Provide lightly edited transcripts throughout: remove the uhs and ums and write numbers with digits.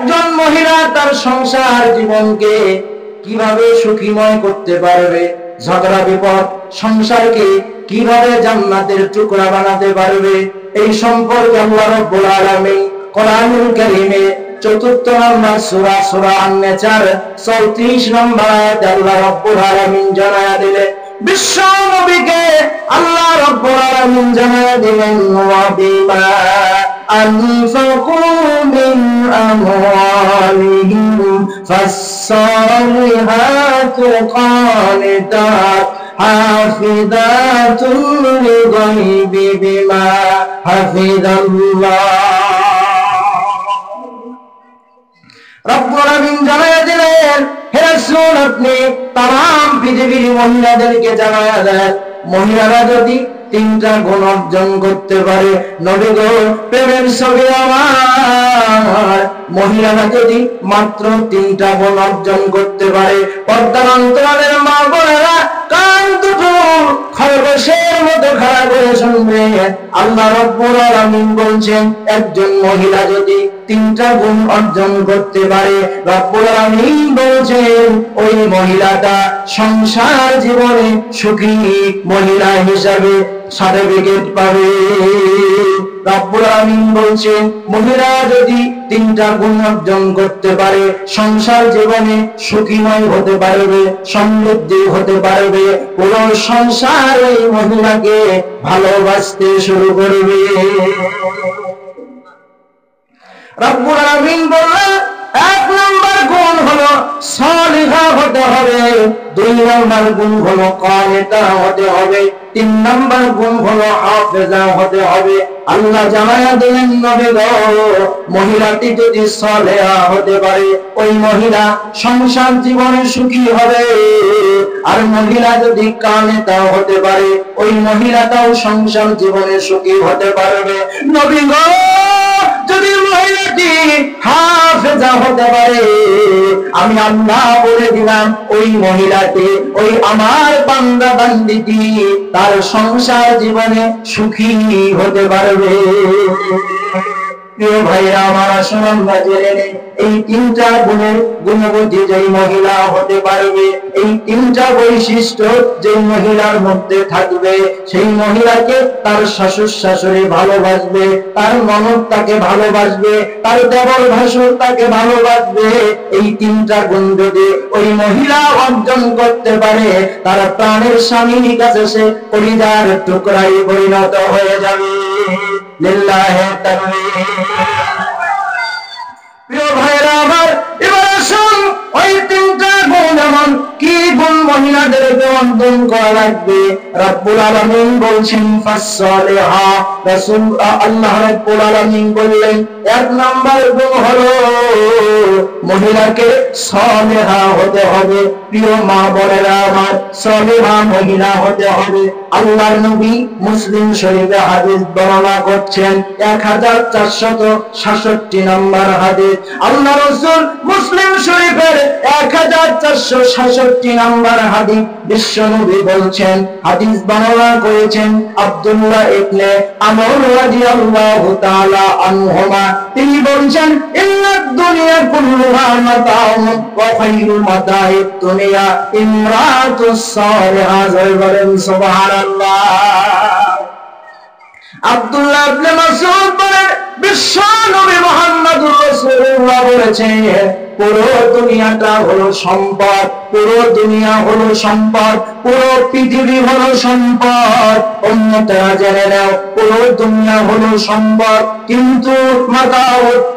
একজন মহিলা তার সংসার জীবনকে কিভাবে সুখীময় করতে পারবে, ঝগড়া বিপদ সংসারকে কিভাবে জান্নাতের টুকরা বানাতে পারবে, এই সম্পর্কে আল্লাহ রাব্বুল আলামিন কোরআনুল কারীমে ৪র্থ নম্বর সূরা সূরা আন-নাজর ৩৪ নম্বর আয়াতে আল্লাহ রাব্বুল আলামিন জানায়া দিলেন, বিশ্ব নবীকে আল্লাহ রাব্বুল আলামিন জানায়া দিলেন, ওয়া বিমা আনফাকু মিন আমওয়ালিহিম ফাস-সালিহাতু কানিতাত হাফিযাতুল লিগাইবি বিমা হাফিযাল্লাহ। রব্বুল আলামিন জানায়া দিলেন, হে রাসূল আপনি তাম পৃথিবীর মহিলাদেরকে জানায়া দেন, মহিলারা যদি 3টা গুণ অর্জন করতে পারে, নবী গো প্রেমের ছবি আমার, মহিলারা যদি মাত্র 3টা গুণ অর্জন করতে পারে, পর্দার অন্তরালের মা বোনেরা কান দুটো খরগোশের মতো খাড়া করে শুনবে। আল্লাহ রাব্বুল আলামিন বলছেন, একজন মহিলা যদি 3টা গুণ অর্জন করতে পারে, রাব্বুল আলামিন বলছেন ওই মহিলাটা সংসার জীবনে সুখী মহিলা হিসাবে সার্টিফিকেট পাবে। রাব্বুল আলামিন বলছেন, মহিলা যদি 3টা গুণ অর্জন করতে পারে, সংসার জীবনে সুখীময় হতে পারবে, সমৃদ্ধি হতে পারবে, পুরো সংসার এই মহিলাকে ভালোবাসতে শুরু করবে। রাব্বুল আলামিন বললেন, 1 নম্বর গুণ হলো সালিহা হতে হবে, 2 নম্বর গুণ হলো কানিতা হতে হবে, 3 নম্বর গুণ হলো হাফেজা হতে হবে। আল্লাহ জানায়া দিলেন, নবী গো মহিলাটি যদি সালেহা হতে পারে, ওই মহিলা সংসার জীবনে সুখী হবে, আর মহিলা যদি কানিতা হতে পারে, ওই মহিলাটাও সংসার জীবনে সুখী হতে পারবে। নবী গো যদি মহিলাটি হাফেজা হতে পারে, আমি আল্লাহ বলে দিলাম ওই মহিলাটি, ওই আমার বান্দা বান্দিটি তার সংসার জীবনে সুখী হতে পারবে। প্রিয় ভাইরা আমার, আসুন আমরা জেনে নিই এই 3টা গুণের গুণবতী যেই মহিলা হতে পারবে, এই 3টা বৈশিষ্ট্য যে মহিলার মধ্যে থাকবে, সেই মহিলাকে তার শ্বশুর শাশুড়ি ভালোবাসবে, তার ননদ তাকে ভালোবাসবে, তার দেবর ভাসুর তাকে ভালোবাসবে। এই 3টা গুণ যদি ওই মহিলা অর্জন করতে পারে, তার প্রাণের স্বামীর কাছে সে কলিজার টুকরায় পরিণত হয়ে যাবে। লিল্লাহি তাকবীর। প্রিয় ভাইরা আমার, এবার আসুন ওই 3টা গুণ এমন কি গুণ মহিলাদেরকে অর্জন করা লাগবে। রাব্বুল আলামিন বলছেন ফাস-সালিহা, রাসূল আল্লাহ রাব্বুল আলামিন বললেন 1 নম্বর গুণ হলো মহিলাকে সালিহা হতে হবে। প্রিয় মা বোনেরা আমার, সালিহা মহিলা হতে হবে। আল্লাহর নবী মুসলিম শরীফে হাদিস বর্ণনা করছেন, 1466 নম্বর হাদিস। আল্লাহ রাসূল মুসলিম শরীফের 1466 নম্বর হাদিস বিশ্ব নবী বলছেন, হাদিস বর্ণনা করেছেন আব্দুল্লাহ ইবনে আমর রাদিয়াল্লাহু তাআলা আনহুমা। তিনি বলছেন, ইন্নাদ দুনিয়া কুল্লুহা মাতাউন ওয়া খায়রুল মাতাইদ দুনিয়া ইমরাতুস সালিহা। বলেন সুবহানাল্লাহ। আব্দুল্লাহ ইবনে মাসউদ বলেন, বিশ্ব নবী মুহাম্মদুর রাসূলুল্লাহ বলেছেন, পুরো দুনিয়াটা হলো সম্পদ, পুরো দুনিয়া হলো সম্পদ, পুরো পৃথিবী হলো সম্পদ। উম্মতেরা জেনে নাও, পুরো দুনিয়া হলো সম্পদ, কিন্তু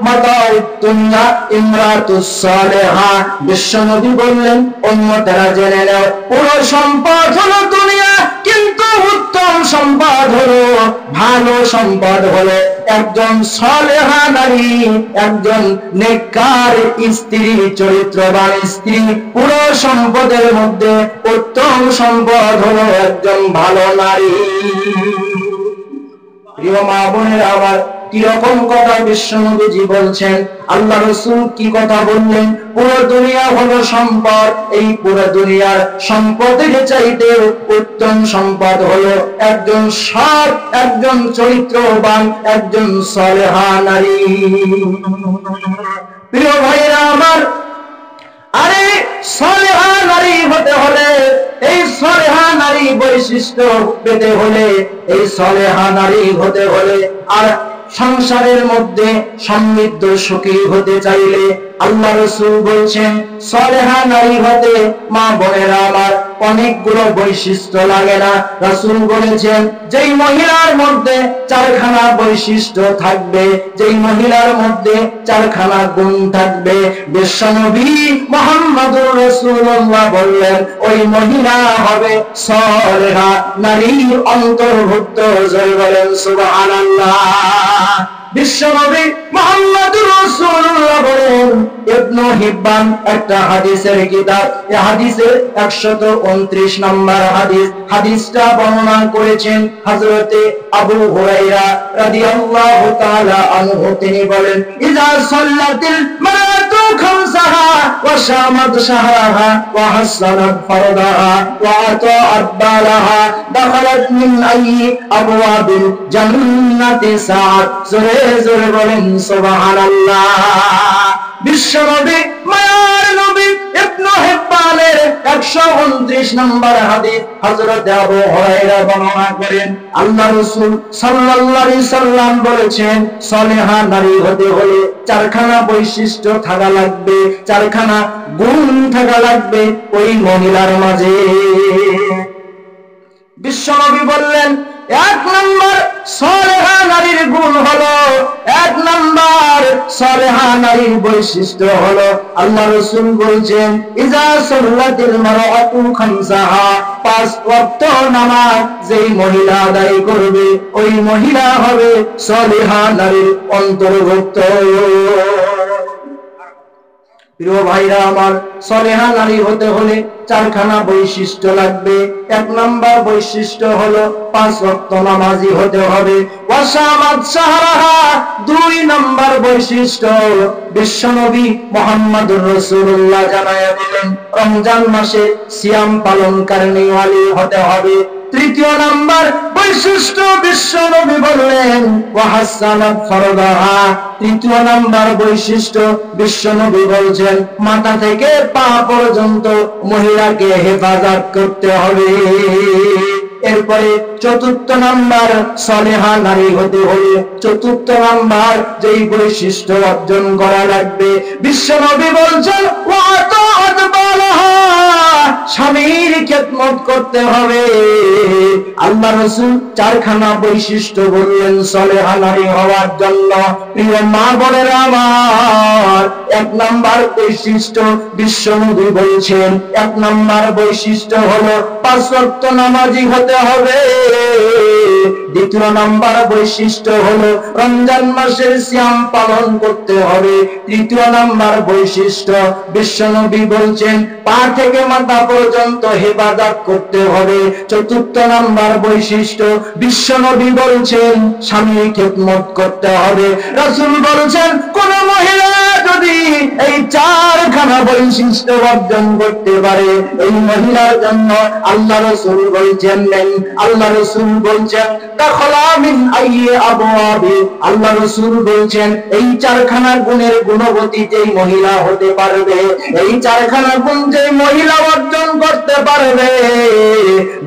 মাতাউদ দুনিয়া ইমরাতুস সালিহা। বিশ্বনবী বললেন, উম্মতেরা জেনে নাও, পুরো সম্পদ হলো দুনিয়া, কিন্তু উত্তম সম্পদ হলো, ভালো সম্পদ হলো একজন সালেহা নারী, একজন নেককার স্ত্রী, চরিত্রবান স্ত্রী। পুরো সম্পদের মধ্যে উত্তম সম্পদ হলো একজন ভালো নারী। প্রিয় মা বোনেরা আমার, কিরকম কথা বিশ্বনবীজি বলছেন, আল্লাহ রাসূল কি কথা বললেন? পুরো দুনিয়া হলো সম্পদ, এই পুরো দুনিয়ার সম্পদের চাইতে উত্তম সম্পদ হলো একজন সৎ, একজন চরিত্রবান, একজন সালেহা নারী। প্রিয় বৈশিষ্ট্য পেতে হলে, এই সলেহা নারী হতে হলে, আর সংসারের মধ্যে সমৃদ্ধ সুখী হতে চাইলে আল্লাহ রাসূল বলছেন সলেহা নারী হতে মা বোনেরা আমার অনেকগুলো বৈশিষ্ট্য লাগে না। রাসূল বলেছেন যেই মহিলার মধ্যে চারখানা বৈশিষ্ট্য থাকবে, যেই মহিলার মধ্যে চারখানা গুণ থাকবে, বিশ্বনবী মুহাম্মদুর রাসূলুল্লাহ বললেন ওই মহিলা হবে সলেহা নারীর অন্তর্ভুক্ত। জয় বলেন সুবহানাল্লাহ। বিশ্বনবী মুহাম্মদুর রাসূলুল্লাহ বলেন, ইবনে হিব্বান একটা হাদিসের কিতাব, এই হাদিসের 129 নম্বর হাদিস, হাদিসটা বর্ণনা করেছেন হযরতে আবু হুরায়রা রাদিয়াল্লাহু তাআলা আনহু। তিনি বলেন ইযা সাল্লাতিল মারাতু খামসাহা ওয়া শামাত শাহরাহা ওয়া হাসানাত ফারদাহা ওয়া আতাআত বালাহা দাখালাত মিন আইয়ি আবওয়াবিল জান্নাতি সাআত। জোরে জোরে বলেন সুবহানাল্লাহ। বিশ্বনবী মায়ার নবী ইবনে হিব্বানের 129 নম্বর হাদিস হযরত আবু হুরায়রা বর্ণনা করেন আল্লাহ রাসূল সাল্লাল্লাহু আলাইহি সাল্লাম বলেছেন সলেহা নারী হতে হলে চারখানা বৈশিষ্ট্য থাকা লাগবে, চারখানা গুণ থাকা লাগবে ওই মহিলার মাঝে। বিশ্বনবী বললেন এক নম্বর সলেহা নারীর গুণ হলো, এক নম্বর সলেহা নারীর বৈশিষ্ট্য হলো আল্লাহ রাসূল বলছেন ইজা সাল্লাতিল মারআতু খামসাহা, 5 ওয়াক্ত নামাজ যেই মহিলা আদায় করবে ওই মহিলা হবে সলেহা নারীর অন্তর্ভুক্ত। প্রিয় ভাইরা আমার, সলেহা নারী হতে হলে চারখানা বৈশিষ্ট্য লাগবে। এক নাম্বার বৈশিষ্ট্য হলো 5 ওয়াক্ত নামাজি হতে হবে। ওয়াসামাত শাহরাহা, 2 নাম্বার বৈশিষ্ট্য বিশ্বনবী মুহাম্মদুর রাসূলুল্লাহ জানায়া দিলেন রমজান মাসে সিয়াম পালনকারী ওয়ালি হতে হবে। 3 নাম্বার বৈশিষ্ট্য বিশ্বনবী বললেন ওয়া হাসানাত ফারদাহা, 3 নাম্বার বৈশিষ্ট্য বিশ্বনবী বলছেন মাথা থেকে পা পর্যন্ত মহিলাকে হেফাজত করতে হবে। এরপরে 4 নাম্বার সলেহা নারী হতে হলে 4 নাম্বার যেই বৈশিষ্ট্য অর্জন করা লাগবে বিশ্বনবী বলছেন ওয়া তাআত বালাহা, স্বামীর খেদমত করতে হবে। আল্লাহ রাসূল চারখানা বৈশিষ্ট্য বললেন সলেহা নারী হওয়ার জন্য। প্রিয় মা বোনেরা আমার, 1 নাম্বার বৈশিষ্ট্য বিশ্বনবী বলছেন 1 নাম্বার বৈশিষ্ট্য হলো 5 ওয়াক্ত নামাজি হতে হবে। 2 নাম্বার বৈশিষ্ট্য হলো রমজান মাসের সিয়াম পালন করতে হবে। 3 নাম্বার বৈশিষ্ট্য বিশ্বনবী বলছেন পা থেকে মাথা পর্যন্ত হেফাজত করতে হবে। 4 নাম্বার বৈশিষ্ট্য বিশ্বনবী বলছেন স্বামীর খেদমত করতে হবে। রাসূল বলছেন কোন মহিলা যদি এই 4খানা বৈশিষ্ট্য অর্জন করতে পারে এই মহিলার জন্য আল্লাহ রাসূল বলছেন আল্লাহ রাসূল বলছেন দাখালা মিন আইয়ি আবওয়াবি, আল্লাহ রাসূল বলছেন এই 4খানা গুণের গুণবতী যেই মহিলা হতে পারবে, এই 4খানা গুণ যেই মহিলা অর্জন করতে পারবে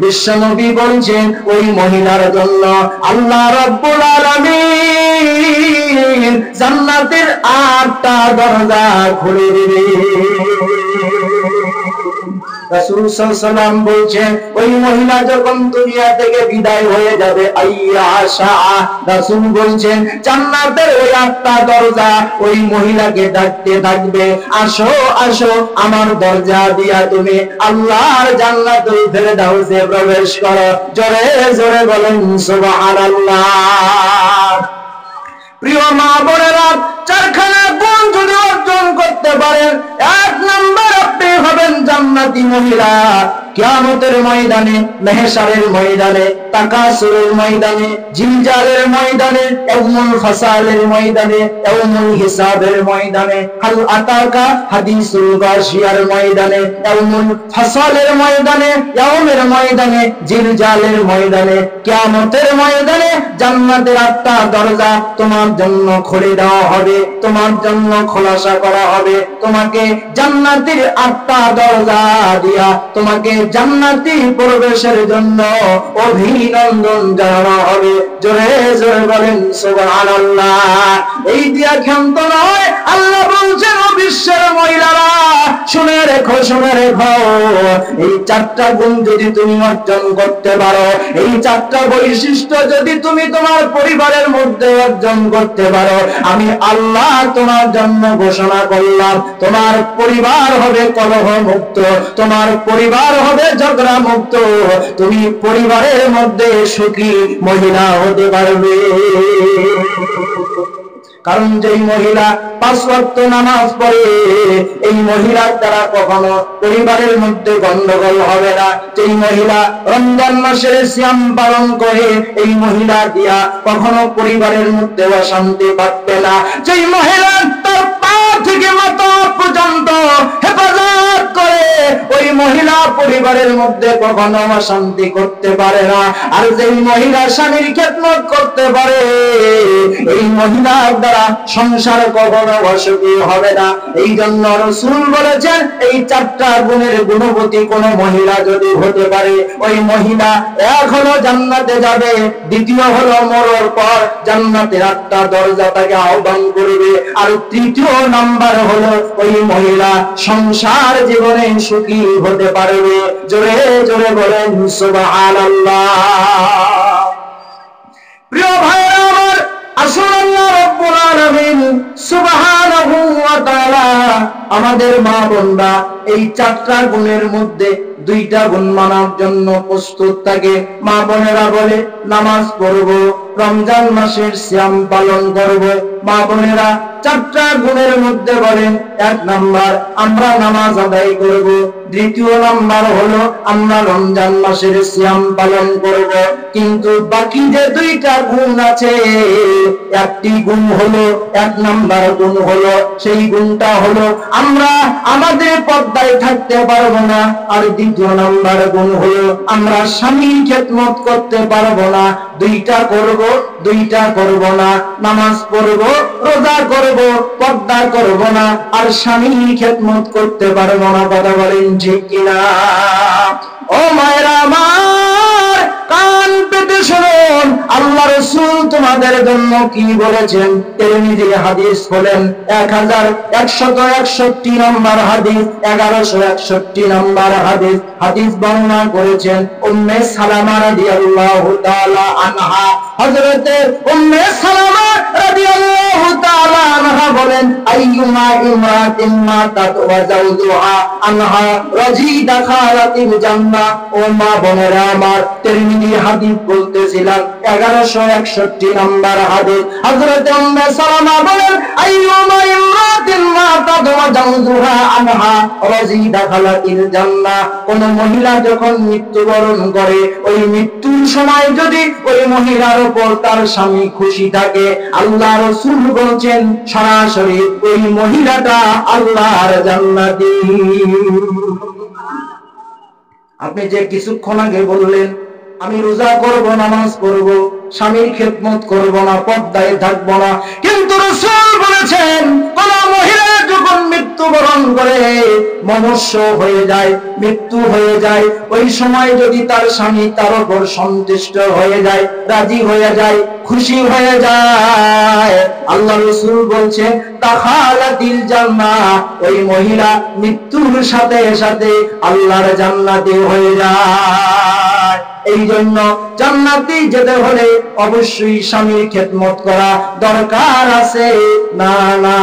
বিশ্বনবী বলছেন ওই মহিলার জন্য আল্লাহ রাব্বুল আলামিন জান্নাতের 8টা দরজা খুলে দিবে। রাসূল সাল্লাল্লাহু আলাইহি ওয়াসাল্লাম বলছেন ওই মহিলা যখন দুনিয়া থেকে বিদায় হয়ে যাবে আইয়া আশা, রাসূল বলছেন জান্নাতের ওই 8টা দরজা ওই মহিলাকে ডাকতে থাকবে আসো আসো আমার দরজা দিয়া তুমি আল্লাহর জান্নাতুল ফেরদাউসে প্রবেশ করো। জোরে জোরে বলেন সুবহানাল্লাহ। প্রিয় মা বোনেরা, 4খানা গুণ যদি অর্জন করতে পারেন 1 নাম্বার আপনি হবেন জান্নাতি মহিলা। কিয়ামতের ময়দানে, মেহশারের ময়দানে তাকাসুরের ময়দানে, জিলজালের ময়দানে, ইয়াউমুল ফাসালের ময়দানে, ইয়াউমুল হিসাবের ময়দানে, হাল আতাকা হাদিসুল গাশিয়ার ময়দানে, ইয়াউমুল ফাসালের ময়দানে, ইয়াউমের ময়দানে, জিলজালের ময়দানে, কিয়ামতের ময়দানে জান্নাতের 8টা দরজা তোমার জন্য খুলে দেওয়া হবে, তোমার জন্য খোলাসা করা হবে। তোমাকে জান্নাতের 8টা দরজা দিয়া তোমাকে জান্নাতি প্রবেশের জন্য অভিনন্দন জানানো হবে। জোরে জোরে বলেন সুবহানাল্লাহ। এই দিয়া ক্ষান্ত নয়, আল্লাহ বলছেন ও বিশ্বের মহিলারা শুনে রেখো, শুনে রেখো, এই 4টা গুণ যদি তুমি অর্জন করতে পারো, এই 4টা বৈশিষ্ট্য যদি তুমি তোমার পরিবারের মধ্যে অর্জন করতে পারো, আমি আল্লাহ তোমার জন্য ঘোষণা করলাম তোমার পরিবার হবে কলহ মুক্ত, তোমার পরিবার হবে ঝগড়া মুক্ত, তুমি পরিবারের মধ্যে সুখী মহিলা হতে পারবে। কারণ যেই মহিলা 5 ওয়াক্ত নামাজ পড়ে, এই মহিলার দ্বারা কখনো পরিবারের মধ্যে গন্ডগোল হবে না। যেই মহিলা রমজান মাসের সিয়াম পালন করে, এই মহিলা দিয়া কখনো পরিবারের মধ্যে অশান্তি বাঁধবে না। যেই মহিলা তার পা থেকে মাথা পর্যন্ত হেফাজত করে, ওই মহিলা পরিবারের মধ্যে কখনো অশান্তি করতে পারে না। আর যেই মহিলা স্বামীর খেদমত করতে পারে, এই মহিলার দ্বারা সংসার কখনো অসুখী হবে না। এই জন্য রাসূল বলেছেন এই 4টা গুণের গুণবতী কোন মহিলা যদি হতে পারে, ওই মহিলা এক হলো জান্নাতে যাবে, দ্বিতীয় হলো মরার পর জান্নাতের 8টা দরজা তাকে আহ্বান করবে, আর তৃতীয় নাম্বার হলো ওই মহিলা সংসার জীবনে সুখী হতে পারবে। জোরে জোরে বলেন সুবহানাল্লাহ। প্রিয় ভাইরা আমার, আসুন আল্লাহ রাব্বুল আলামিন সুবহানাহু ওয়া তাআলা আমাদের মা বোনরা এই 4টা গুণের মধ্যে 2টা গুণ মানার জন্য প্রস্তুত থাকে। মা বোনেরা বলে নামাজ পড়ব, রমজান মাসের সিয়াম পালন করব। মা বোনেরা 4টা গুণের মধ্যে বলেন 1 নাম্বার আমরা নামাজ আদায় করব, দ্বিতীয় নাম্বার হলো আমরা রমজান মাসের সিয়াম পালন করব। কিন্তু বাকি যে 2টা গুণ আছে, একটি গুণ হলো 1 নাম্বার গুণ হলো, সেই গুণটা হলো আমরা আমাদের পর্দায় থাকতে পারবো না। আর দ্বিতীয় নাম্বার গুণ হলো আমরা স্বামীর খেদমত করতে পারবো না। 2টা করব, 2টা করব না। নামাজ পড়ব, রোজা করব, পর্দা করব না, আর স্বামীর খেদমত করতে পারবো না। কথা বলেন ঠিক কিনা? ও মায়েরা আমার, কান পেতে শুনুন, আল্লাহ রাসূল তোমাদের জন্য কি বলেছেন। তিরমিজি হাদিস বলেন 1161 নম্বর হাদিস, 1161 নম্বর হাদিস। হাদিস বর্ণনা করেছেন উম্মে সালামা রাদিয়াল্লাহু তাআলা আনহা। হযরতে উম্মে সালামা রাদিয়াল্লাহু তাআলা আনহা বলেন আইয়ুমা ইমরাতিন মাতাত ওয়া যাওজুহা আনহা রাজিদা খালাতিল জান্নাহ। ও মা বোনেরা আমার, তিরমিজি হাদিস বলতেছিলাম 1161 নম্বর হাদিস। হযরত উম্মে সালামা বলেন আইয়ুমা ইমরাতিন মাতাত ওয়া যাওজুহা আনহা রাজিদা খালাতিল জান্নাহ। কোন মহিলা যখন মৃত্যুবরণ করে, ওই মৃত্যুর সময় যদি ওই মহিলার উপর তার স্বামী খুশি থাকে, আল্লাহ রাসূল বলেন সরাসরি ওই মহিলাটা আল্লাহর জান্নাতি। আপনি যে কিছুক্ষণ আগে বললেন আমি রোজা করব, নামাজ পড়ব, স্বামীর খেদমত করব না, পর্দায় থাকবো না, কিন্তু রাসূল বলেছেন কোন মহিলা যখন মৃত্যুবরণ করে, মনুষ্য হয়ে যায়, মৃত্যু হয়ে যায়, ওই সময় যদি তার স্বামী তার উপর সন্তুষ্ট হয়ে যায়, রাজি হয়ে যায়, খুশি হয়ে যায়, আল্লাহ রাসূল বলছেন তাখালাতিল জান্নাহ, ওই মহিলা মৃত্যুর সাথে সাথে আল্লাহর জান্নাতি হয়ে যায়। এই জন্য জান্নাতি যেতে হলে অবশ্যই স্বামীর খেদমত করা দরকার আছে না না।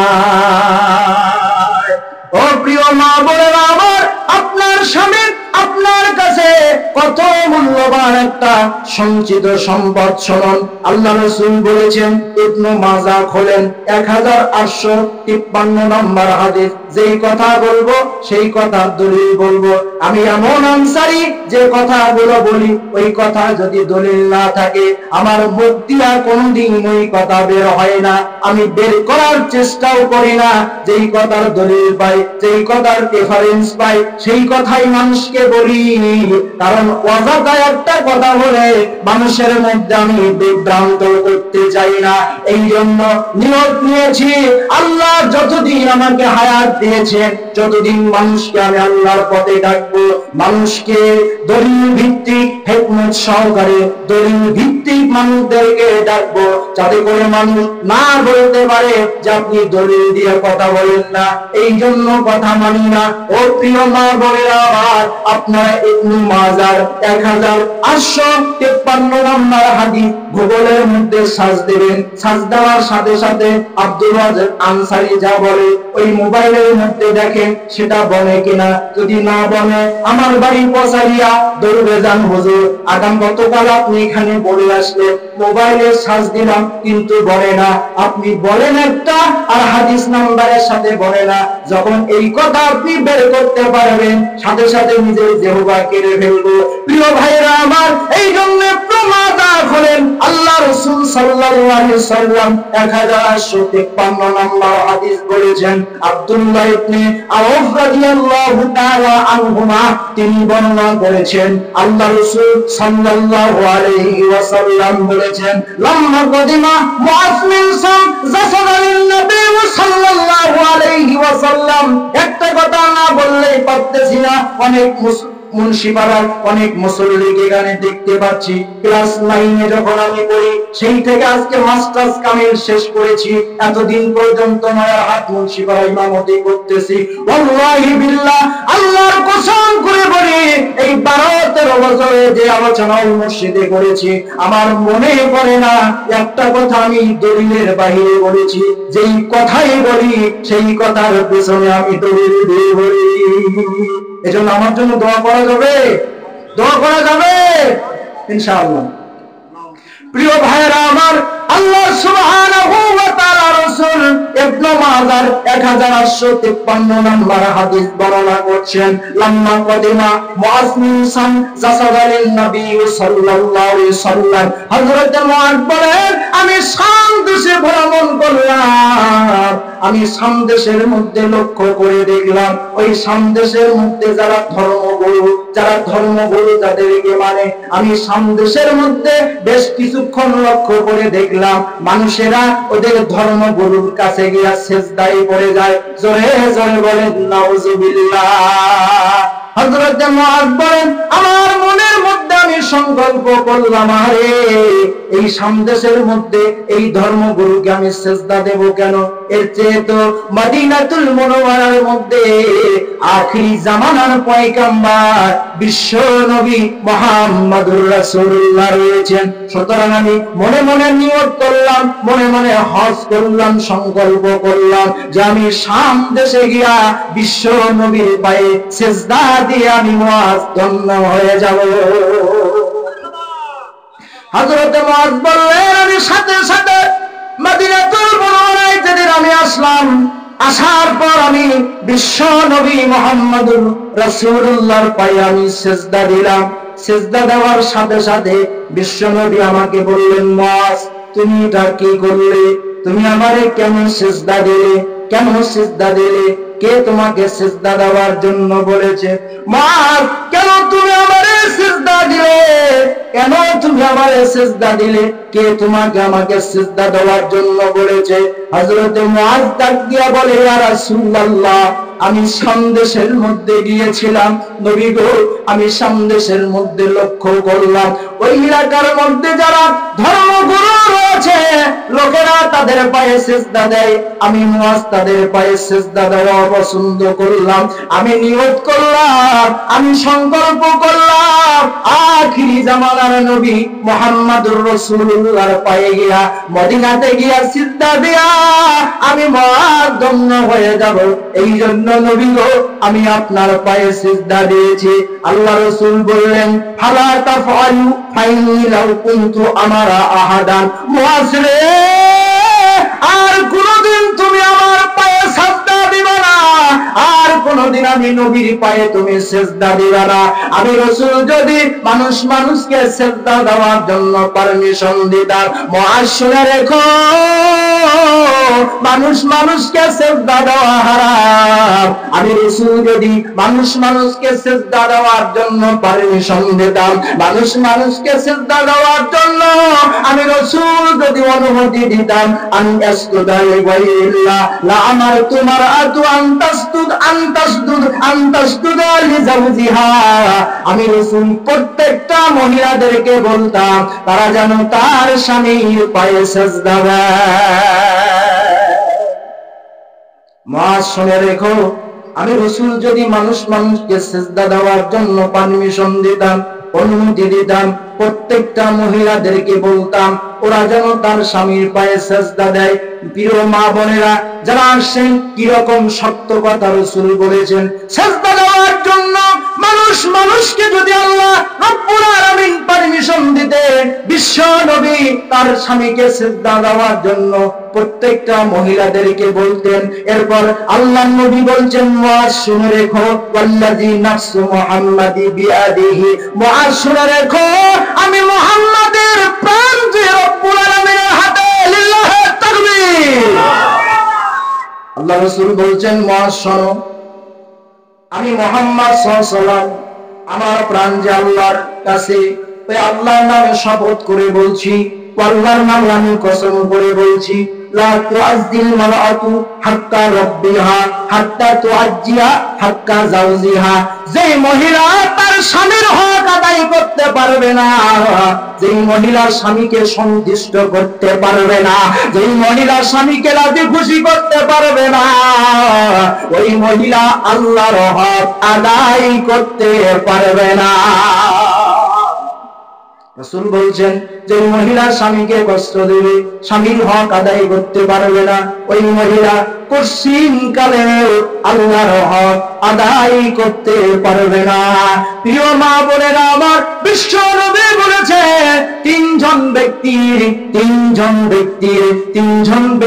ও প্রিয় মা বোনেরা আমার, আপনার স্বামী আপনার কাছে কত মূল্যবান পরিমাণ একটা সঞ্চিত সম্পদ। শুনুন, আল্লাহ রাসূল বলেছেন, ইবনে মাজাহ খোলেন 1853 নম্বর হাদিস। যেই কথা বলবো সেই কথা দলিল বলবো। আমি এমন আনসারী যে কথাগুলো বলি ওই কথা যদি দলিল না থাকে আমার মুখ দিয়া কোনদিন ওই কথা বের হয় না। আমি বের করার চেষ্টাও করি না। যেই কথার দলিল পাই, যেই কথার রেফারেন্স পাই সেই কথাই মানুষকে বলি। কারণ অযথা একটা কথা বলে মানুষের মধ্যে আমি বিভ্রান্ত করতে চাই না। এই জন্য নিয়ত নিয়েছি, আল্লাহ যতদিন আমাকে হায়াত দিয়েছেন যতদিন মানুষকে আমি আল্লাহর পথে ডাকবো, মানুষকে দলিল ভিত্তিক হিকমত সহকারে দলিল ভিত্তিক মানুষদেরকে ডাকবো, যাতে করে মানুষ না বলতে পারে যে আপনি দলিল দিয়ে কথা বলেন না, এই জন্য কথা মানি না। ও প্রিয় মা বোনেরা আমার, আপনারা ইবনে মাজাহ 1853 নম্বর হাদিস গুগলের মধ্যে সার্চ দেবেন। সার্চ দেওয়ার সাথে সাথে আব্দুল ওয়াজেদ আনসারী যা বলে ওই মোবাইলের মধ্যে দেখেন সেটা বলে কিনা। যদি না বলে আমার বাড়ি পচারিয়া দৌড়ে যান হুজুর, আগাম গতকাল আপনি এখানে বলে আসলে মোবাইলে সার্চ দিলাম কিন্তু বলে না। আপনি বলেন একটা আর হাদিস নাম্বারের সাথে বলে না। যখন এই কথা আপনি বের করতে পারবেন সাথে সাথে নিজের জিহ্বা কেড়ে ফেলবো। প্রিয় ভাইরা আমার, এই জন্য প্রমাতা হলেন আল্লাহ রাসূল সাল্লাল্লাহু আলাইহি ওয়াসাল্লাম 1853 নম্বর হাদিস বলেছেন। আব্দুল্লাহ ইবনে আওফ রাদিয়াল্লাহু তাআলা আনহুমা তিনি বর্ণনা করেছেন, আল্লাহ রাসূল সাল্লাল্লাহু আলাইহি ওয়াসাল্লাম বলেছেন, লাম্মা কদিমা মুআজ বিন সাম জাসাদালিন নবী সাল্লাল্লাহু আলাইহি ওয়াসাল্লাম। একটা কথা না বললেই পারতেছি না। অনেক মুন্সিপাড়ার অনেক মুসল্লিকে এখানে দেখতে পাচ্ছি। ক্লাস 9 যখন আমি পড়ি সেই থেকে আজকে মাস্টার্স কামিল শেষ করেছি, এতদিন পর্যন্ত নয়া হাত মুন্সিপাড়া ইমামতি করতেছি। ওয়াল্লাহি বিল্লাহ, আল্লাহর কসম করে বলি, এই 12-13 বছরে যে আলোচনা মসজিদে করেছি আমার মনে পড়ে না একটা কথা আমি দলিলের বাইরে বলেছি। যেই কথাই বলি সেই কথার পেছনে আমি দলিল দিয়ে বলি। এজন্য আমার জন্য দোয়া করা যাবে, দোয়া করা যাবে ইনশাআল্লাহ। প্রিয় ভাইরা আমার, আল্লাহ সুবহানাহু ওয়া তাআলা রাসূল ইবনে মাজাহ 1853 নম্বর হাদিস বর্ণনা করছেন, লাম্মা কদিমা মুআজ বিন সাম জাসাদালিন নবী সাল্লাল্লাহু আলাইহি ওয়াসাল্লাম। হযরত মুআজ বলেন, আমি শাম দেশে ভ্রমণ করলাম। আমি শাম দেশের মধ্যে লক্ষ্য করে দেখলাম ওই শাম দেশের মধ্যে যারা ধর্মগুরু যাদেরকে মানে, আমি শাম দেশের মধ্যে বেশ কিছুক্ষণ লক্ষ্য করে দেখলাম মানুষেরা ওদের ধর্মগুরুর কাছে গিয়া সিজদায় পড়ে যায়। জোরে জোরে বলেন নাউজুবিল্লাহ। হযরত মুআজ বলেন, আমার মনের মধ্যে আমি সংকল্প করলাম, আরে এই সামদেশের মধ্যে এই ধর্মগুরুকে আমি সিজদা দেব কেন? এর চেয়ে তো মদিনাতুল মুনাওয়ারার মধ্যে আখিরি জামানার পয়গম্বর বিশ্ব নবী মুহাম্মদুর রাসূলুল্লাহ রয়েছেন। সুতরাং আমি মনে মনে নিয়ত করলাম, মনে মনে হজ করলাম, সংকল্প করলাম যে আমি শাম দেশে গিয়া বিশ্ব নবীর পায়ে সিজদা দিয়ে আমি মুআজ ধন্য হয়ে যাব। হযরত মুআজ বললেন, আমি সাথে সাথে মদিনাতুল মুনাওয়ারায় যেদিন আমি আসলাম, আসার পর আমি বিশ্ব নবী মুহাম্মদুর রাসূলুল্লাহর পায়ে আমি সিজদা দিলাম। সিজদা দেওয়ার সাথে সাথে বিশ্ব নবী আমাকে বললেন, মুআজ তুমি এটা কি করলে? তুমি আমারে কেন সিজদা দিলে? কেন সিজদা দিলে? কে তোমাকে সিজদা দেওয়ার জন্য বলেছে? মুআজ কেন তুমি আমারে সিজদা দিলে? কেন তুমি আমারে সিজদা দিলে? কে তোমাকে আমাকে সিজদা দেওয়ার জন্য বলেছে? হযরত মুআজ ডাক দিয়া বলে, ইয়া রাসূলুল্লাহ, আমি শাম দেশের মধ্যে গিয়েছিলাম নবী গো, আমি শাম দেশের মধ্যে লক্ষ্য করলাম ওই এলাকার মধ্যে যারা ধর্মগুরু রয়েছে লোকেরা তাদের পায়ে সিজদা দেয়। আমি মুআজ তাদের পায়ে সিজদা দেওয়া পছন্দ করলাম। আমি নিয়ত করলাম, আমি সংকল্প করলাম আখিরি জামানা আপনার নবী মুহাম্মদুর রাসূলুল্লাহর পায়ে গিয়া মদিনাতে গিয়া সিজদা দিয়া আমি মহাধন্য হয়ে যাব, এই জন্য নবী গো আমি আপনার পায়ে সিজদা দিয়েছি। আল্লাহ রাসূল বললেন ফালা তাফআলু ফাইনি লাউ কুনতু আমারা আহাদান, মুআজ রে আর কোনদিন তুমি আমার পায়ে সিজদা দিবা না, আর কোনদিন আমি নবীর পায়ে তুমি সিজদা দিবা না। আমি রাসূল যদি মানুষকে সিজদা দেওয়ার জন্য পারমিশন দিতাম, মুআজ শুনে রেখো মানুষকে সিজদা দেওয়া হারাম। আমি রাসূল যদি মানুষকে সিজদা দেওয়ার জন্য পারমিশন দিতাম, মানুষকে সিজদা দেওয়ার জন্য আমি রাসূল যদি অনুমতি দিতাম, আন ইয়াসজুদা লিগাইরিল্লাহ লা আমারতু মারআতু আন তাসজুদা লিজাওজিহা। আমি রাসূল প্রত্যেকটা মহিলাদেরকে বলতাম তারা যেন তার স্বামীর পায়ে সিজদা দেয়। মুআজ শুনে রেখো আমি রাসূল যদি মানুষকে সিজদা দেওয়ার জন্য পারমিশন দিতাম, অনুমতি দিতাম, প্রত্যেকটা মহিলাদেরকে বলতাম ওরা যেন তার স্বামীর পায়ে সিজদা দেয়। প্রিয় মা বোনেরা যারা আসেন, কিরকম সত্য কথা রাসূল বলেছেন। সিজদা দেওয়ার জন্য মানুষকে যদি আল্লাহ রব্বুল আলামিন পারমিশন দিতে, বিশ্ব নবী তার স্বামীকে সিজদা দেওয়ার জন্য প্রত্যেকটা মহিলাদেরকে বলতেন। এরপর আল্লাহর নবী বলছেন মুআজ শুনে রেখো ওয়াল্লাযী নাফসু মুহাম্মাদি বিয়াদিহি, মুআজ শুনে রেখো আমি মুহাম্মাদের প্রাণ যে রব্বুল আলামিনের হাতে, লিল্লাহি তাকবীর। আল্লাহ রাসূল বলছেন মুআজ শোনো আমি মুহাম্মদ সাল্লাল্লাহু আলাইহি ওয়াসাল্লাম আমার প্রাণ যে আল্লাহর কাছে, ওই আল্লাহর নামে শপথ করে বলছি, আল্লাহর নামে আমি কসম করে বলছি লা তুআজ্জিল মারআতু হাক্কা রাব্বিহা হাত্তা তুআজ্জিয়া হাক্কা যাওজিহা। যে মহিলা তার স্বামীর হক আদায় করতে পারবে না, যে মহিলা স্বামীকে সন্তুষ্ট করতে পারবে না, যে মহিলা স্বামীকে রাজি খুশি করতে পারবে না, ওই মহিলা আল্লাহর হক আদায় করতে পারবে না। রাসূল বলছেন যে মহিলা স্বামীকে কষ্ট দেবে, স্বামীর হক আদায় করতে পারবে না, ওই মহিলা কোশ্চিনকালে আল্লাহর হক আদায় করতে পারবে না। প্রিয় মা বোনেরা আমার, বিশ্ব নবী বলেছে তিনজন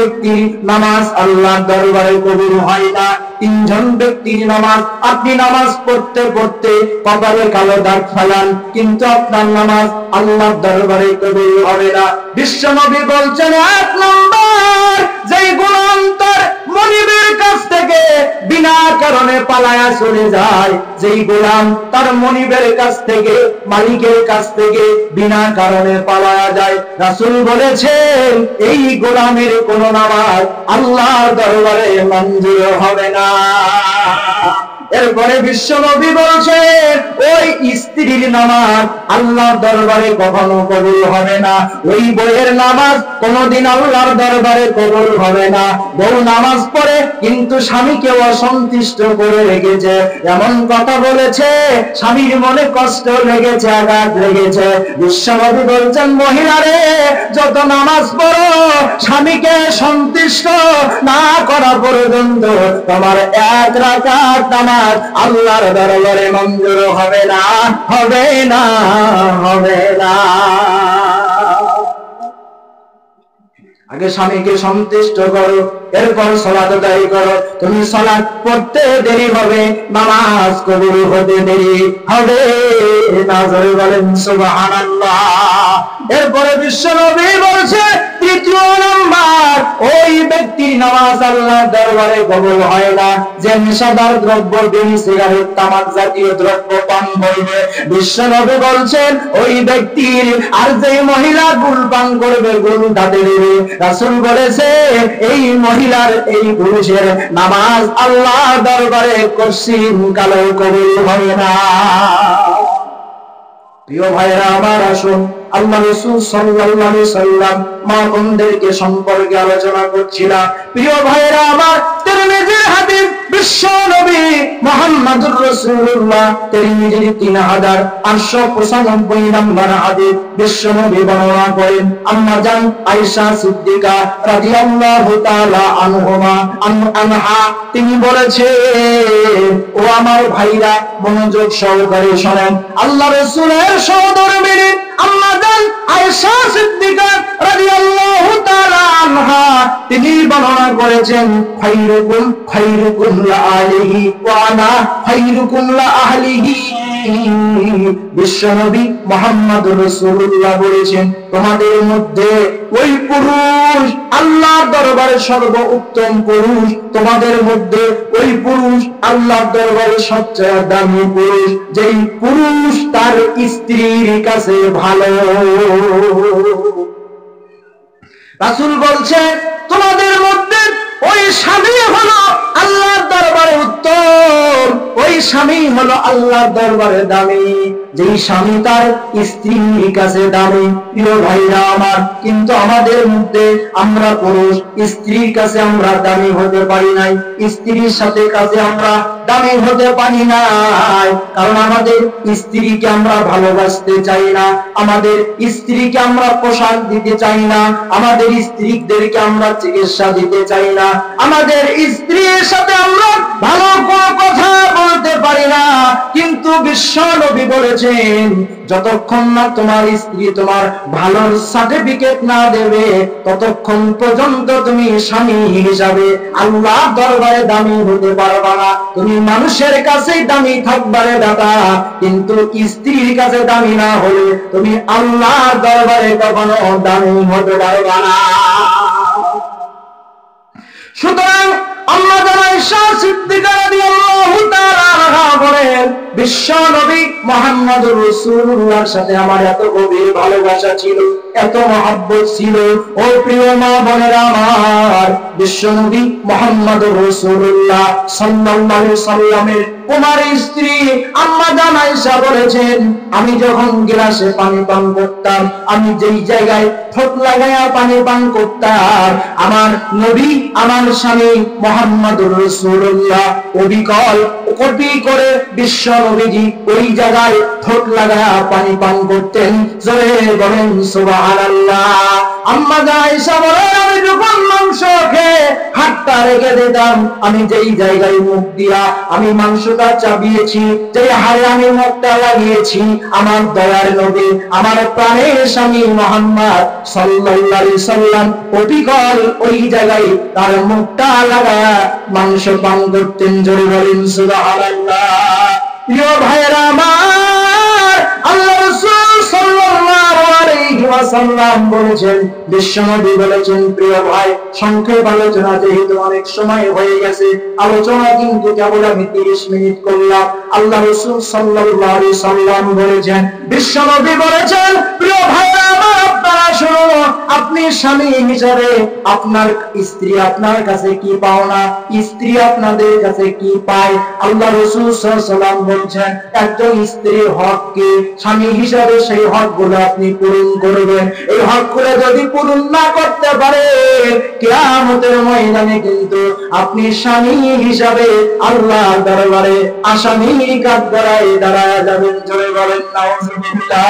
ব্যক্তির নামাজ আল্লাহর দরবারে কবুল হয় না। তিনজন ব্যক্তির নামাজ, আপনি নামাজ পড়তে পড়তে কপালে কালো দাগ ফেলান, কিন্তু আপনার নামাজ আল্লাহর দরবারে কবুল হবে না। বিশ্ব নবী বলছেন এক নম্বর, যেই গোলাম তার মনিবের কাছ থেকে বিনা কারণে পালায়া চলে যায়, যেই গোলাম তার মনিবের কাছ থেকে, মালিকের কাছ থেকে বিনা কারণে পালায়া যায়, রাসূল বলেছেন এই গোলামের কোন নামাজ আল্লাহর দরবারে মঞ্জুর হবে না। এরপরে বিশ্ব নবী বলছেন ওই স্ত্রীর নামাজ আল্লাহর দরবারে কখনো কবুল হবে না, ওই বউয়ের নামাজ কোনদিন আল্লাহর দরবারে কবুল হবে না। বউ নামাজ পড়ে কিন্তু স্বামীকে অসন্তুষ্ট করে রেখেছে, এমন কথা বলেছে, স্বামীর মনে কষ্ট লেগেছে, আঘাত লেগেছে। বিশ্ব নবী বলছেন মহিলারে যত নামাজ পড়ো, স্বামীকে সন্তুষ্ট না করা পর্যন্ত তোমার এক রাকাত নামাজ আল্লাহর দরবারে মঞ্জুর হবে না, হবে না, হবে না। আগে স্বামীকে সন্তুষ্ট করো, এরপর সালাত আদায় করো। তুমি সালাত পড়তে দেরি হবে, নামাজ কবুল হতে দেরি হবে না। জোরে বলেন সুবহানাল্লাহ। এরপরে বিশ্ব নবী বলছে তৃতীয় নাম্বার, ওই ব্যক্তির নামাজ আল্লাহর দরবারে কবুল হয় না যে নেশাদার দ্রব্য, বিড়ি, সিগারেট, তামাক জাতীয় দ্রব্য পান করবে। বিশ্ব নবী বলছেন ওই ব্যক্তির, আর যে মহিলা গুল পান করবে, গুল দাঁতে দেবে, রাসূল বলেছে এই মহিলার, এই পুরুষের নামাজ আল্লাহর দরবারে কোশ্চিন কালে কবুল হবে না। প্রিয় ভাইরা আমার, আসুন আল্লাহ রাসূল সাল্লাল্লাহু আলাইহি ওয়াসাল্লাম মা বোনদেরকে সম্পর্কে আলোচনা করছিলাম। প্রিয় ভাইরা আমার, তিরমিজির হাদিস, বিশ্ব নবী মুহাম্মাদুর রাসূলুল্লাহ তিরমিজির 3895 নম্বর হাদিস বিশ্বনবী বর্ণনা করেন আম্মা জান আয়েশা সিদ্দিকা রাদিয়াল্লাহু তাআলা আনহা তিনি বলেছেন, ও আমার ভাইরা মনোযোগ সহকারে শুনেন, আল্লাহ রাসূলের সহধর্মিণী আম্মা জান আয়েশা সিদ্দিকা রাদিয়াল্লাহু তাআলা আনহা তিনি বর্ণনা করেছেন, খায়রুকুম লা আলিহি ওয়া আনা খায়রুকুম লা আহলিহি। বিশ্বনবী মুহাম্মদুর রাসূলুল্লাহ বলেছেন, তোমাদের মধ্যে ওই পুরুষ আল্লাহর দরবারে সর্বোত্তম পুরুষ, তোমাদের মধ্যে ওই পুরুষ আল্লাহর দরবারে সবচেয়ে দামি পুরুষ, যেই পুরুষ তার স্ত্রীর কাছে ভালো। রাসূল বলছে, তোমাদের মধ্যে ওই স্বামী হলো আল্লাহর দরবারে উত্তম, ওই স্বামী হলো আল্লাহর দরবারে দামি, যেই স্বামী তার স্ত্রীর কাছে দামি। প্রিয় ভাইরা আমার, কিন্তু আমাদের মধ্যে আমরা পুরুষ স্ত্রীর কাছে আমরা দামি হতে পারি নাই, স্ত্রীর সাথে কাছে আমরা দামি হতে পারি নাই, কারণ আমাদের স্ত্রীকে আমরা ভালোবাসতে চাই না, আমাদের স্ত্রীকে আমরা পোশাক দিতে চাই না, আমাদের স্ত্রীদেরকে আমরা চিকিৎসা দিতে চাই না, আমাদের স্ত্রীর সাথে আমরা ভালো কোনো কথা বলতে পারি না। কিন্তু বিশ্ব নবী বলেছেন, যতক্ষণ না তোমার স্ত্রী তোমার ভালোর সার্টিফিকেট না দেবে ততক্ষণ পর্যন্ত তুমি স্বামী হিসাবে আল্লাহর দরবারে দামি হতে পারবা না। তুমি মানুষের কাছেই দামি থাকবারে দাদা, কিন্তু স্ত্রীর কাছে দামি না হলে তুমি আল্লাহর দরবারে কখনো দামি হতে পারবা না। সুতরাং আল্লাহ আয়েশা সিদ্দিকা রাদিয়াল্লাহু তাআলা আনহা বলেন, বিশ্ব নবী মুহাম্মদুর রাসূলুল্লাহর সাথে আমার এত গভীর ভালোবাসা ছিল, এত মহব্বত ছিল। ও প্রিয় মা বোনেরা আমার, বিশ্ব নবী মুহাম্মদুর রাসূলুল্লাহ সাল্লাল্লাহু আলাইহি সাল্লামের কুমার স্ত্রী আম্মা জান আয়েশা বলেছেন, আমি যখন গ্লাসে পানি পান করতাম, আমি যেই জায়গায় ঠোঁট লাগায়া পানি পান করতাম, আমার নবী আমার স্বামী মুহাম্মদুর রাসূলুল্লাহ অবিকল কপি করে বিশ্ব নবীজি ওই জায়গায় ঠোঁট লাগায়া পানি পান করতেন। জোরে বলেন সুবহানাল্লাহ। আম্মা জান আয়েশা বলেন, আমি যখন মাংস খেয়ে হাতটা রেখে দিতাম, আমি যেই জায়গায় মুখ দিয়া আমি মাংসটা চাবিয়েছি, যেই হাড়ে আমি মুখটা লাগিয়েছি, আমার দয়ার নবী আমার প্রাণের স্বামী মুহাম্মদ সাল্লাল্লাহু আলাইহি সাল্লাম অবিকল ওই জায়গায় তার মুখটা লাগায়া মাংস পান করতেন। জোরে বলেন সুবহানাল্লাহ। প্রিয় ভাইরা আমার, আল্লাহ রাসূল সাল্লাল্লাহু আলাইহি ওয়াসাল্লাম বলেছেন, বিশ্বনবী বলেছেন, প্রিয় ভাই সংক্ষেপ আলোচনা যেহেতু অনেক সময় হয়ে গেছে, আলোচনা কিন্তু কেবল আমি 30 মিনিট করলাম। আল্লাহ রাসূল সাল্লাল্লাহু আলাইহি সাল্লাম বলেছেন, বিশ্বনবী বলেছেন, প্রিয় ভাইরা আমার, আপনারা শুনুন, আপনি স্বামী হিসেবে আপনার স্ত্রী আপনার কাছে কি পাওনা, স্ত্রী আপনাদের কাছে কি পায়। আল্লাহ রাসূল সাল্লাল্লাহু আলাইহি সাল্লাম বলেছেন, একজন স্ত্রীর হক কি, স্বামী হিসেবে সেই হকগুলো আপনি পূরণ করবেন। এই হকগুলো যদি পূরণ না করতে পারে, কিয়ামতের ময়দানে কিন্তু আপনি স্বামী হিসাবে আল্লাহর দরবারে আসামি কাঠগড়ায় দাঁড়ায় যাবেন। জোরে বলেন নাউযুবিল্লাহ।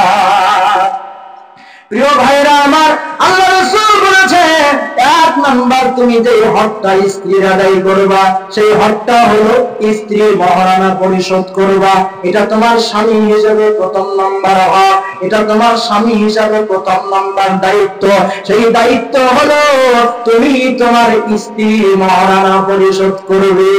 প্রিয় ভাইরা আমার, আল্লাহ রাসূল বলেছে, এক নাম্বার তুমি যে হকটা স্ত্রীর আদায় করবা, সেই হকটা হলো স্ত্রীর মহারানা পরিশোধ করবা। এটা তোমার স্বামী হিসেবে প্রথম নাম্বার হক, এটা তোমার স্বামী হিসেবে প্রথম নাম্বার দায়িত্ব। সেই দায়িত্ব হলো তুমি তোমার স্ত্রীর মহারানা পরিশোধ করবে।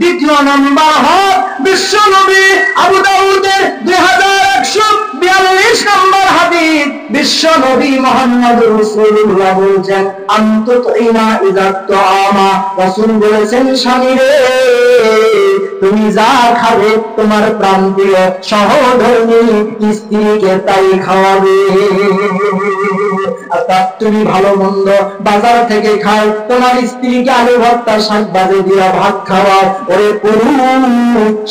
দ্বিতীয় নাম্বার হক, বিশ্ব নবী আবু দাউদের 2142 নম্বর হাদিস, বিশ্ব নবী মুহাম্মদুর রাসূলুল্লাহ বলেছেন, আনতুতইনা ইযাতুআমা, রাসূল বলেছেন, স্বামী রে তুমি যা খাবে তোমার প্রাণপ্রিয় সহধর্মী স্ত্রীকে তাই খাওয়াবে। অর্থাৎ তুমি ভালো মন্দ বাজার থেকে খাও, তোমার স্ত্রীকে আলু ভর্তা শাক ভাজি দিয়া ভাত খাওয়াও। ওরে পুরুষ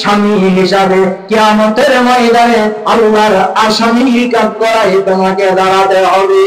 স্বামী হিসাবে কিয়ামতের ময়দানে আল্লাহর আসামি কাঠগড়ায় তোমাকে দাঁড়াতে হবে।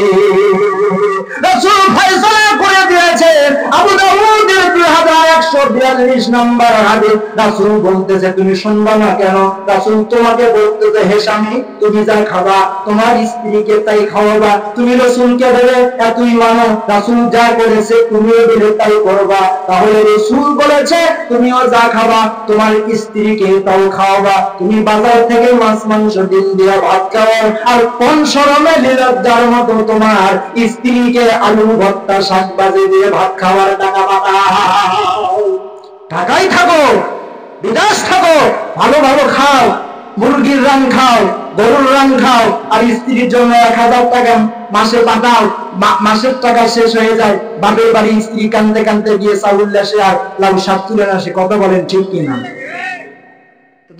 রাসূল ফয়সালা করে দিয়েছেন। আবু দাউদের 2142 নম্বর হাদিস, রাসূল রাসূল বলতেছে তুমি শুনবা না কেন? রাসূল তোমাকে বলতেছে হে স্বামী, তুমি যা খাবা তোমার স্ত্রীকে তাই খাওয়াবা। তুমি রাসূলকে বলে এতই মানো, রাসূল যা করেছে তুমিও বলে তাই করবা। তাহলে রাসূল বলেছে তুমিও যা খাবা তোমার স্ত্রীকে তাও খাওয়াবা। তুমি বাজার থেকে মাছ মাংস ডিম দিয়ে ভাত খাও, আর কোন শরমে লজ্জার মতো তোমার স্ত্রীকে আলু ভর্তা শাক ভাজি দিয়ে ভাত খাওয়ার টাকা পাঠাও। ঢাকায় থাকো, বিদেশ থাকো, ভালো ভালো খাও, মুরগির রান খাও, গরুর রান খাও, আর স্ত্রীর জন্য 1000 টাকা মাসে পাঠাও। মাসের টাকা শেষ হয়ে যায়, বাপের বাড়ি স্ত্রী কান্দে কান্দে গিয়ে চাউল আসে আর লাউ শাক তুলে আসে। কত বলেন ঠিক কিনা?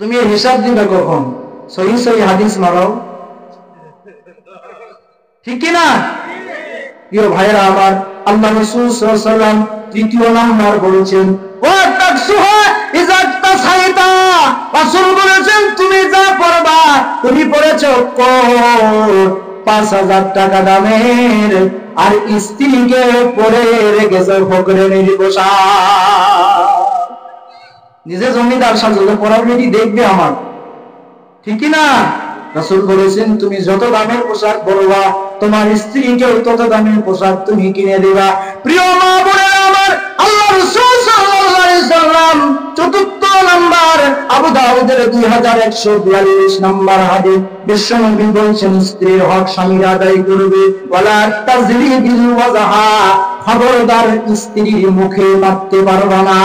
তুমি হিসাব দিবে কখন? সহি সহি হাদিস মারো, ঠিক কিনা? প্রিয় ভাইরা আমার, আল্লাহ রাসূল সাল্লাল্লাহু আলাইহি ওয়াসাল্লাম তৃতীয় নাম্বার বলেছেন ওয়া তাকসুহা ইযা তাসাইতা। রাসূল বলেছেন তুমি যা পড়বা, তুমি পড়েছো 5000 টাকা দামের, আর স্ত্রীকে পড়ে রেখেছো ফকরের পোশাক। নিজে জমিদার সাজলে পড়াবেটি দেখবে আমার, ঠিক কিনা? রাসূল বলেছেন তুমি যত দামের পোশাক পরবা তোমার স্ত্রীকেও তত দামের পোশাক তুমি কিনে দিবা। প্রিয় মা বোনেরা আমার, আল্লাহ রাসূল সাল্লাল্লাহু আলাইহি ওয়াসাল্লাম চতুর্থ নাম্বার আবু দাউদের 2142 নাম্বার হাদিস বিশ্বনবী বলেছেন স্ত্রীর হক স্বামীর আদায় করবে। ওয়ালা তাজরিবিল ওয়াজহা, খবরদার স্ত্রীর মুখে মারতে পারবে না।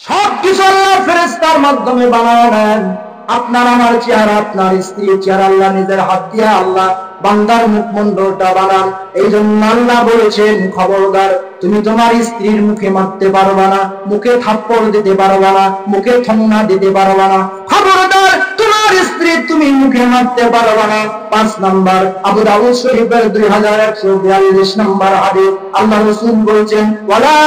সবকিছু আল্লাহ ফেরেশতার মাধ্যমে বানালেন। আপনার আমার চেহারা, আপনার স্ত্রীর চেহারা আল্লাহ নিজের হাত দিয়ে আল্লাহ বান্দার মুখমণ্ডলটা বানান। এই জন্য আল্লাহ বলেছেন খবরদার তুমি তোমার স্ত্রীর মুখে মারতে পারবা না, মুখে থাপ্পড় দিতে পারবা না, মুখে ঠন্না দিতে পারবা না। খবরদার তোমার স্ত্রী তুমি মুখে মারতে পারবা না। 5 নাম্বার আবু দাউদ শরীফের 2142 নাম্বার হাদিস আল্লাহ রাসূল বলেছেন ওয়ালা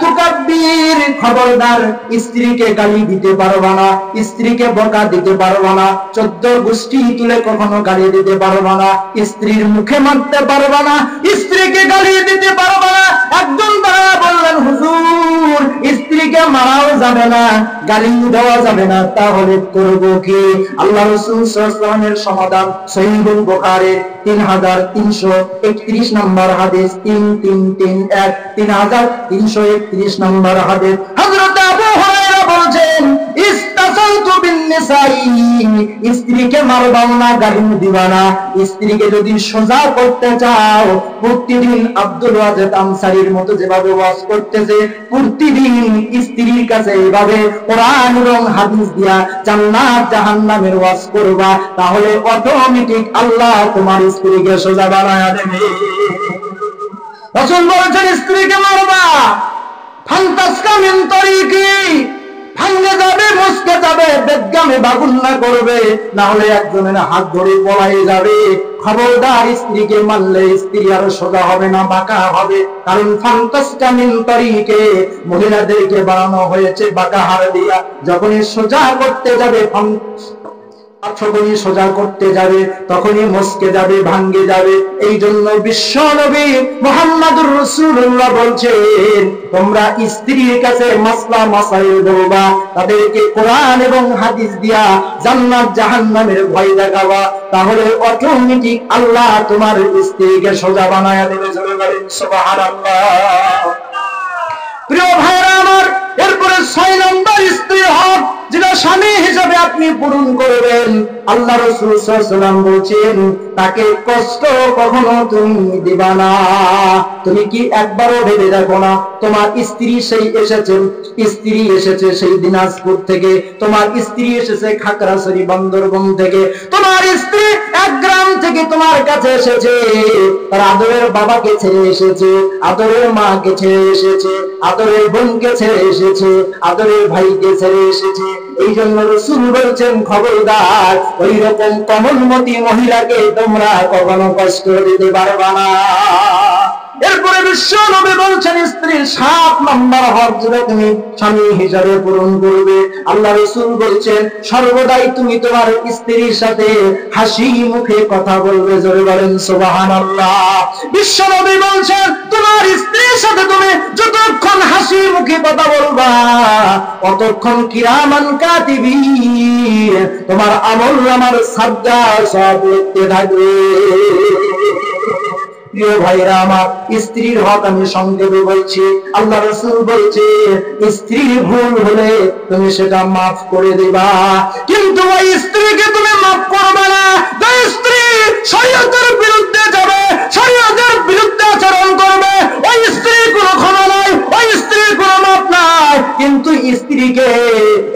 তুকাব্বির, খবরদার স্ত্রীকে গালি দিতে পারবা না, স্ত্রীকে বকা দিতে পারবা না, 14 গোষ্ঠী তুলে কখনো গালি দিতে পারবা না, স্ত্রীর মুখে মারতে পারবা না, স্ত্রীকে গালি দিতে পারবা না। একজন তারা বললেন হুজুর স্ত্রীকে মারাও যাবে না, গালি দেওয়া যাবে না, তাহলে করব কি? আল্লাহ রাসূল সাল্লাল্লাহু আলাইহি ওয়াসাল্লামের সমাধান সহিহুল বুখারী 3331 নম্বর হাদিস 3331 3331 নম্বর হাদিস হযরত আবু হুরায়রা বলেন ইস্তাসালতু বিন নিসাই, স্ত্রীকে মারবা না, গালি দিবা না। স্ত্রীকে যদি সোজা করতে চাও প্রতিদিন আব্দুল ওয়াজেদ আনসারীর মতো যেভাবে ওয়াজ করতেছে প্রতিদিন স্ত্রীর কাছে এইভাবে কোরআন এবং হাদিস দিয়া জান্নাত জাহান্নামের ওয়াজ করবা, তাহলে অটোমেটিক আল্লাহ তোমার স্ত্রীকে সোজা বানায়া দেবে। রাসূল বলেছেন স্ত্রীকে মারবা, ফান্তাসকা মিন তরিকি, ভাঙ্গে যাবে, মুসকে যাবে, বেদগামে বাগুন্না করবে, না হলে একজনের হাত ধরে পলাই যাবে। খবরদার স্ত্রীকে মারলে স্ত্রী আর সোজা হবে না, বাঁকা হবে। কারণ ফান্তাসকা মিন তরিকে, মহিলাদেরকে বানানো হয়েছে বাঁকা হাড় দিয়া। যখনই সোজা করতে যাবে যখনই সোজা করতে যাবে তখনই মস্কে যাবে, ভাঙ্গে যাবে। এই জন্য বিশ্ব নবী মুহাম্মদুর রাসূলুল্লাহ বলছেন তোমরা স্ত্রীর কাছে মাসলা মাসাইল বলবা, তাদেরকে কোরআন এবং হাদিস দিয়া জান্নাত জাহান্নামের ভয় দেখাবা, তাহলে অটোমেটিক আল্লাহ তোমার স্ত্রীকে সোজা বানায়া দেবে। সুবহানাল্লাহ। প্রিয় ভাইরা আমার, এরপরে 6 নম্বর স্ত্রীর হক যেটা স্বামী হিসেবে আপনি পূরণ করবেন। আল্লাহ রাসূল সাল্লাল্লাহু আলাইহি ওয়াসাল্লাম বলেন তাকে কষ্ট কখনো তুমি দিবা না। তুমি কি একবারও ভেবে দেখো না তোমার স্ত্রী এসেছে সেই দিনাজপুর থেকে, তোমার স্ত্রী এসেছে খাগড়াছড়ি বান্দরবন থেকে, তোমার স্ত্রী এক গ্রাম থেকে তোমার কাছে এসেছে, তার আদরের বাবাকে ছেড়ে এসেছে, আদরের মাকে ছেড়ে এসেছে, আদরের বোনকে ছেড়ে এসেছে, আদরের ভাইকে ছেড়ে এসেছে। এই জন্য রাসূল বলেছেন খবরদার ওই রকম কমলমতি মহিলাকে তোমরা কখনো কষ্ট দিতে পারবে না। এরপরে বিশ্ব নবী বলছেন স্ত্রীর 7 নম্বর হক যেটা তুমি স্বামী হিসাবে পূরণ করবে। আল্লাহ রাসূল বলছেন সর্বদাই তুমি তোমার স্ত্রীর সাথে হাসি মুখে কথা বলবে। জোরে বলেন সুবহানাল্লাহ। বিশ্ব নবী বলছেন তোমার স্ত্রীর সাথে তুমি যতক্ষণ হাসি মুখে কথা বলবা ততক্ষণ কিরামান কাতিবিন তোমার আমল নামার সাবজা সব লিখতে থাকবে। প্রিয় ভাইরা আমার, স্ত্রীর হক আমি সংক্ষেপে বলছি। আল্লাহ রাসূল বলছে স্ত্রীর ভুল হলে তুমি সেটা মাফ করে দিবা, কিন্তু ওই স্ত্রীকে তুমি মাফ করবে না। যে স্ত্রী শরীয়তের বিরুদ্ধে যাবে, শরীয়তের বিরুদ্ধে আচরণ করবে, ওই স্ত্রীর কোনো ক্ষমা নাই, ওই স্ত্রীর কোনো মাফ নাই। কিন্তু স্ত্রীকে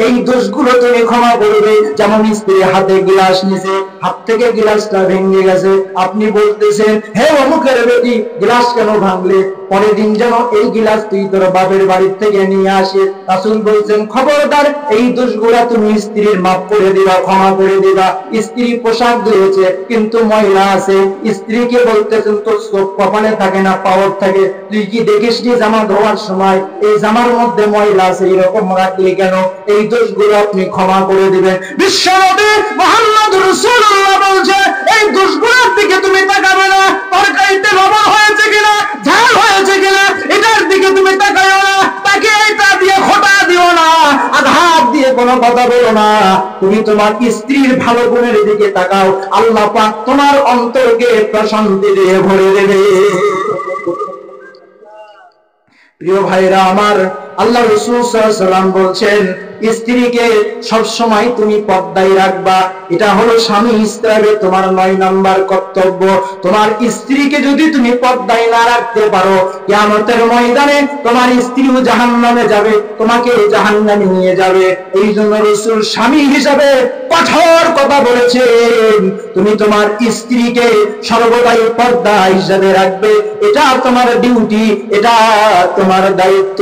এই দোষগুলো তুমি ক্ষমা করবে। যেমন স্ত্রী হাতে গ্লাস নিছে, হাত থেকে গ্লাসটা ভেঙে গেছে, আপনি বলতেছেন হে অমুকের বেটি গ্লাস কেন ভাঙলে? পরের দিন যেন এই গ্লাস তুই তোর বাপের বাড়ি থেকে নিয়ে আসিস। রাসূল বলছেন খবরদার এই দোষগুলা তুমি স্ত্রীর মাফ করে দিবা, ক্ষমা করে দিবা। স্ত্রী পোশাক ধুয়েছে কিন্তু ময়লা আছে, স্ত্রীকে বলতেছেন তোর চোখ কপালে থাকে না পাওয়ার থাকে, তুই কি দেখিস নি জামা ধোয়ার সময় এই জামার মধ্যে ময়লা আছে, এরকম রাখলি কেন? এই দোষগুলো আপনি ক্ষমা করে দিবেন। বিশ্বনবী মুহাম্মদ রাসূলুল্লাহ বলছে এই দোষগুলোর দিকে তুমি তাকাবে না। তরকারিতে লবণ হয়েছে কিনা, ঝাল হয়েছে কিনা, এটার দিকে তুমি তাকায়ও না। তাকে এটা দিয়ে খোঁটা দিও না, আঘাত দিয়ে কোনো কথা বলো না। তুমি তোমার স্ত্রীর ভালো গুণের দিকে তাকাও, আল্লাহ পাক তোমার অন্তরকে প্রশান্তি দিয়ে ভরে দেবে। প্রিয় ভাইরা আমার, আল্লাহ রাসূল সাল্লাল্লাহু আলাইহি ওয়াসাল্লাম বলছেন স্ত্রীকে সব সময় তুমি পর্দায় রাখবা। এটা হলো স্বামী হিসেবে তোমার 9 নম্বর কর্তব্য। তোমার স্ত্রীকে যদি তুমি পর্দায় না রাখতে পারো, কিয়ামতের ময়দানে তোমার স্ত্রীও জাহান্নামে যাবে, তোমাকে জাহান্নামে নিয়ে যাবে। এই জন্য রাসূল স্বামী হিসেবে কঠোর কথা বলেছেন তুমি তোমার স্ত্রীকে সর্বদাই পর্দা হিসেবে রাখবে। এটা তোমার ডিউটি, এটা তোমার দায়িত্ব।